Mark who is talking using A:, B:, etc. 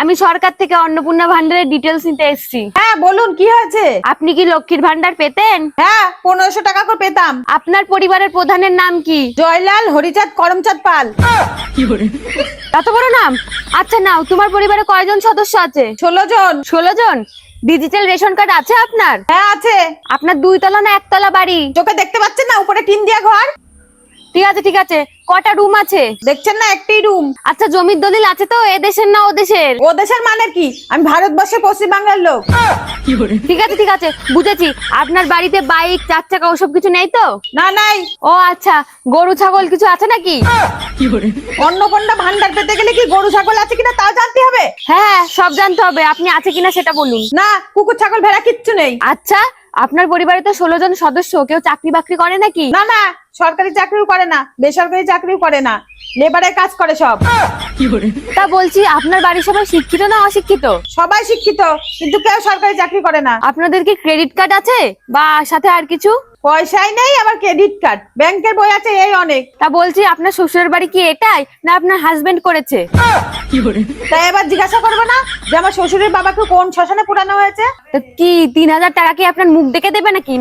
A: আমি সরকার থেকে অন্নপূর্ণা ভান্ডারের ডিটেলস নিতে এসেছি।
B: হ্যাঁ বলুন, কি হয়েছে?
A: আপনি কি লক্ষ্মীর ভান্ডার পেতেন?
B: হ্যাঁ, 1500 টাকা করে পেতাম।
A: আপনার পরিবারের প্রধানের নাম কি?
B: জয়লাল, হরিচাঁদ, করমচাঁদ পাল।
A: এত বড় নাম? আচ্ছা নাও, তোমার পরিবারে কয়জন সদস্য আছে?
B: 16 জন।
A: 16 জন। ডিজিটাল রেশন কার্ড আছে আপনার?
B: হ্যাঁ আছে।
A: আপনার 2 তলা না 1 তলা বাড়ি?
B: চোখে দেখতে পাচ্ছেন না, উপরে টিন দিয়া ঘর।
A: ঠিক আছে ঠিক আছে, কটা রুম আছে?
B: দেখছেন না, একটাই রুম।
A: আচ্ছা জমির দলিল আছে তো? এ দেশের না ও দেশের?
B: ও দেশের মানে কি? আমি ভারতবর্ষের পশ্চিম বাংলার লোক।
A: ঠিক আছে ঠিক আছে, বুঝেছি। আপনার বাড়িতে বাইক, 4 চাকা ওসব কিছু নেই তো?
B: না নাই।
A: ও আচ্ছা, গরু ছাগল কিছু আছে নাকি?
B: অন্নপূর্ণা ভান্ডার পেতে গেলে কি গরু ছাগল আছে কিনা তাও জানতে হবে?
A: হ্যাঁ সব জানতে হবে, আপনি আছে কিনা সেটা বলুন।
B: না, কুকুর ছাগল ভেড়া কিচ্ছু নেই।
A: আচ্ছা, আপনার পরিবারে তো 16 জন সদস্য, কেউ চাকরি বাকরি করে নাকি?
B: না না, সরকারি চাকরিও করে না, বেসরকারি চাকরিও করে না, লেবারের কাজ করে সব।
A: তা বলছি, আপনার বাড়ির সবাই শিক্ষিত না অশিক্ষিত?
B: সবাই শিক্ষিত, কিন্তু কেউ সরকারি চাকরি করে না।
A: আপনাদের কি ক্রেডিট কার্ড আছে বা সাথে আর কিছু?
B: পয়সাই নেই, আবার ক্রেডিট কার্ড, ব্যাংকের বই আছে এই অনেক।
A: তা বলছি, আপনার শ্বশুরের বাড়ি কি এটাই, না আপনার হাজবেন্ড করেছে?
B: তাই এবার জিজ্ঞাসা করবে না যে আমার শ্বশুরের বাবাকে কোন শ্মশানে পোড়ানো হয়েছে?
A: তা কি 3000 টাকা কি আপনার মুখ দেখে দেবে নাকি?